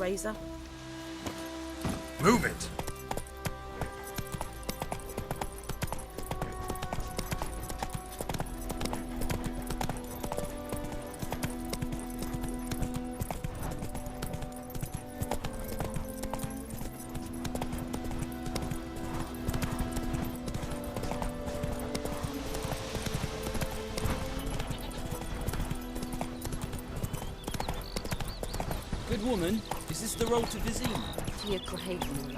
razor. Move it! Good woman, is this the road to Vizim? Tia Crohaven,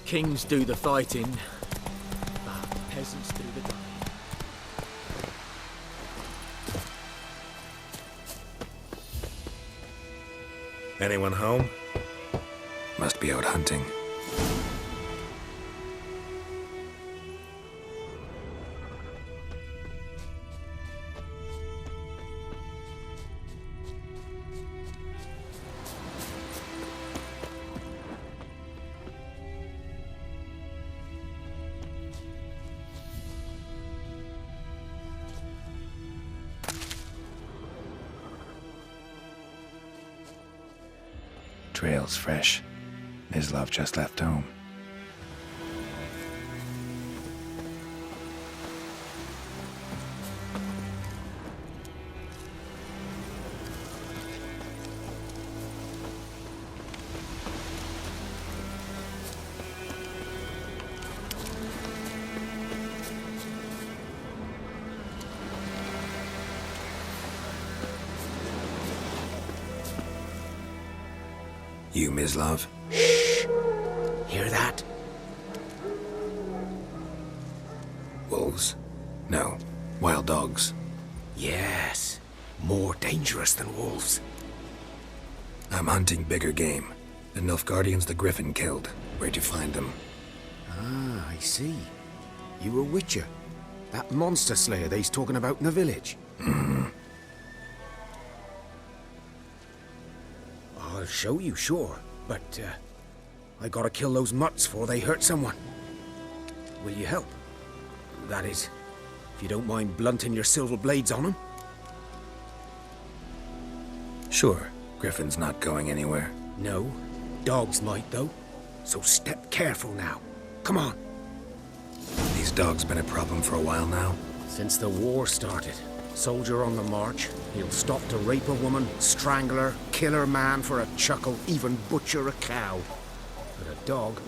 Kings do the fighting, but peasants do the dying. Anyone home? Must be out hunting. Trail's fresh. Mislav just left home. You, Mislav? Shh! Hear that? Wolves? No. Wild dogs. Yes. More dangerous than wolves. I'm hunting bigger game. The Nilfgaardians the Griffin killed. Where'd you find them? Ah, I see. You a witcher. That monster slayer they's talking about in the village. I'll show you, sure. But, I gotta kill those mutts before they hurt someone. Will you help? That is, if you don't mind blunting your silver blades on them. Sure. Griffin's not going anywhere. No. Dogs might, though. So step careful now. Come on. These dogs been a problem for a while now. Since the war started. Soldier on the march. He'll stop to rape a woman, strangle her, kill her man for a chuckle, even butcher a cow. But a dog,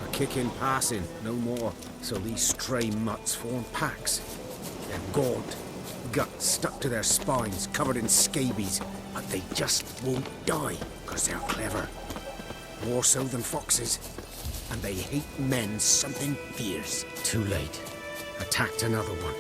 a kick in passing, no more. So these stray mutts form packs. They're gaunt, guts stuck to their spines, covered in scabies. But they just won't die, because they're clever. More so than foxes. And they hate men something fierce. Too late. Attacked another one.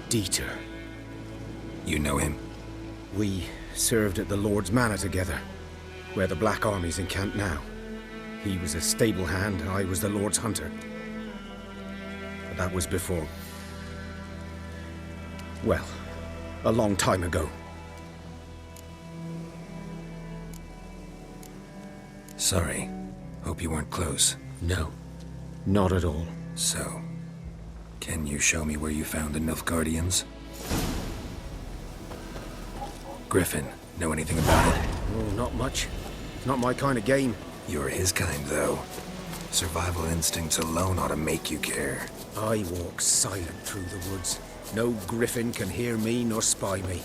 Dieter. You know him? We served at the Lord's Manor together, where the Black Army's encamped now. He was a stable hand, I was the Lord's hunter. But that was before... well, a long time ago. Sorry. Hope you weren't close. No, not at all. So, can you show me where you found the Nilfgaardians? Griffin, know anything about it? Oh, not much. Not my kind of game. You're his kind, though. Survival instincts alone ought to make you care. I walk silent through the woods. No griffin can hear me nor spy me.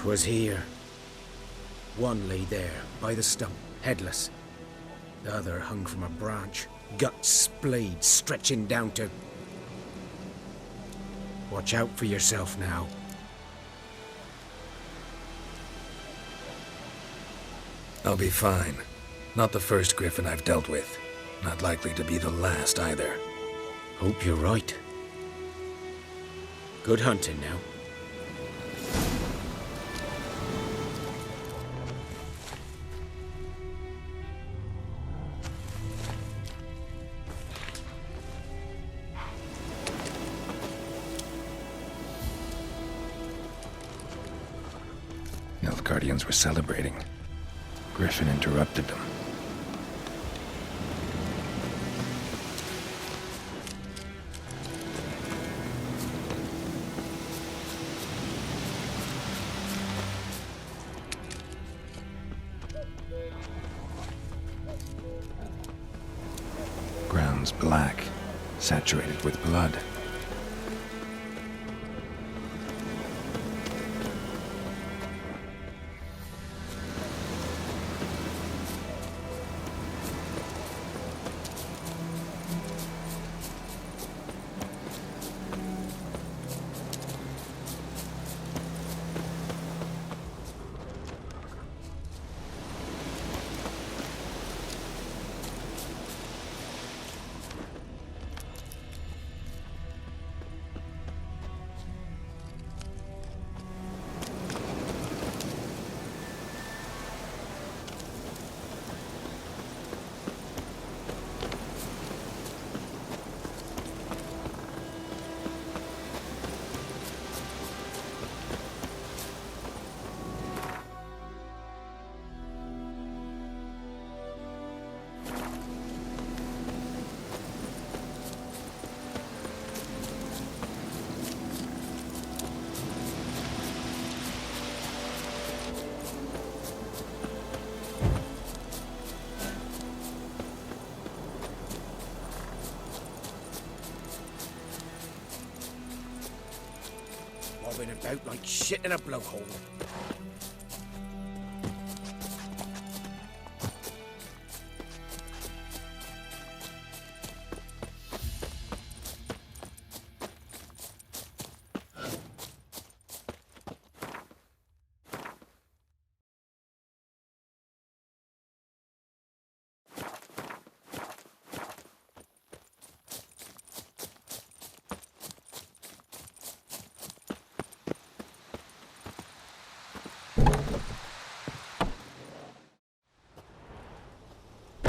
'Twas here. One lay there, by the stump, headless. The other hung from a branch, guts splayed, stretching down to... Watch out for yourself now. I'll be fine. Not the first griffin I've dealt with. Not likely to be the last either. Hope you're right. Good hunting now. Nilfgaardians were celebrating. Griffin interrupted them. Ground's black, saturated with blood. Bobbing about like shit in a blowhole.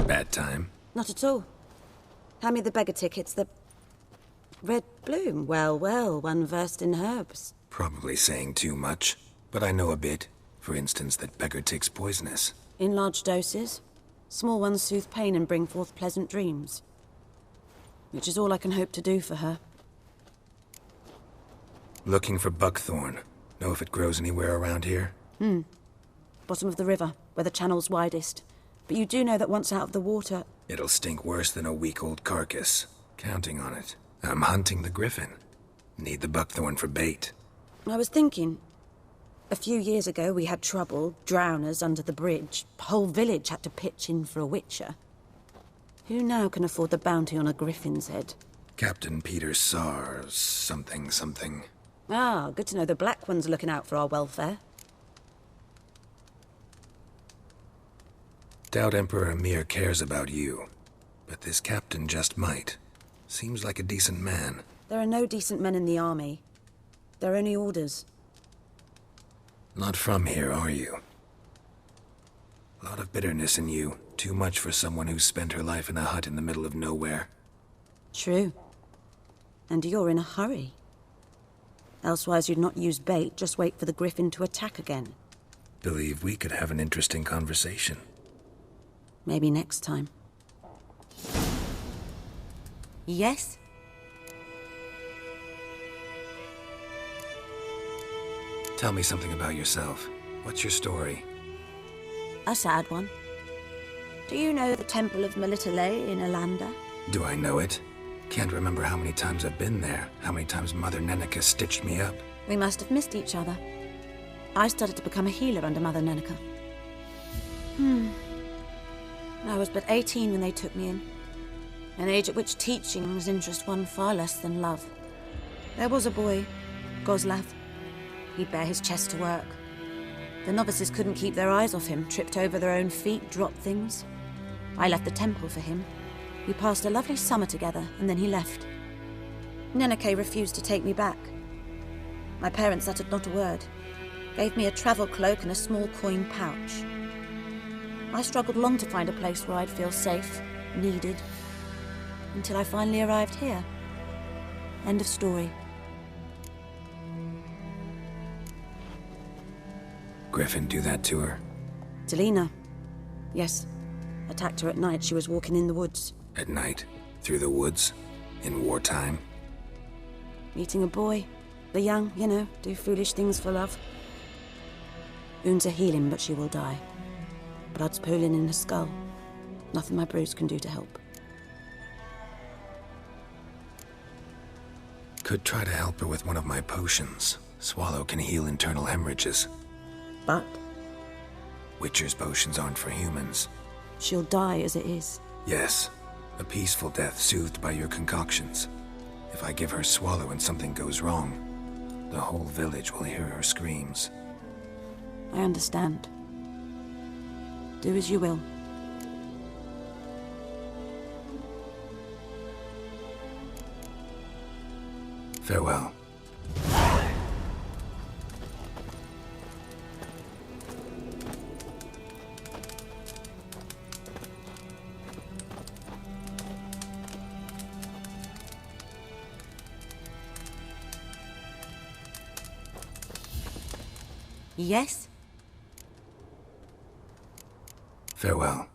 Bad time? Not at all. Hand me the beggar tickets, the... Red bloom. Well, well, one versed in herbs. Probably saying too much, but I know a bit. For instance, that beggar tick's poisonous. In large doses. Small ones soothe pain and bring forth pleasant dreams. Which is all I can hope to do for her. Looking for buckthorn. Know if it grows anywhere around here? Bottom of the river, where the channel's widest. But you do know that once out of the water... It'll stink worse than a week-old carcass. Counting on it. I'm hunting the griffin. Need the buckthorn for bait. I was thinking... A few years ago we had trouble, drowners under the bridge. Whole village had to pitch in for a witcher. Who now can afford the bounty on a griffin's head? Captain Peter Sar... something. Ah, good to know the Black One's looking out for our welfare. Doubt Emperor Emir cares about you. But this captain just might. Seems like a decent man. There are no decent men in the army. They're only orders. Not from here, are you? A lot of bitterness in you. Too much for someone who's spent her life in a hut in the middle of nowhere. True. And you're in a hurry. Elsewise you'd not use bait, just wait for the griffin to attack again. Believe we could have an interesting conversation. Maybe next time. Yes? Tell me something about yourself. What's your story? A sad one. Do you know the Temple of Melitele in Alanda? Do I know it? Can't remember how many times I've been there, how many times Mother Neneka stitched me up. We must have missed each other. I started to become a healer under Mother Nenneke. I was but 18 when they took me in. An age at which teachings interest one far less than love. There was a boy, Goslav. He'd bare his chest to work. The novices couldn't keep their eyes off him, tripped over their own feet, dropped things. I left the temple for him. We passed a lovely summer together, and then he left. Nenneke refused to take me back. My parents uttered not a word, gave me a travel cloak and a small coin pouch. I struggled long to find a place where I'd feel safe, needed, until I finally arrived here. End of story. Griffin do that to her? Delina. Yes. Attacked her at night. She was walking in the woods. At night? Through the woods? In wartime? Meeting a boy. The young, you know, do foolish things for love. Wounds are healing, but she will die. Blood's pooling in her skull. Nothing my bruise can do to help. Could try to help her with one of my potions. Swallow can heal internal hemorrhages. But Witcher's potions aren't for humans. she'll die as it is. Yes, a peaceful death soothed by your concoctions. If I give her Swallow and something goes wrong, the whole village will hear her screams. I understand. Do as you will. Farewell. Yes? Farewell.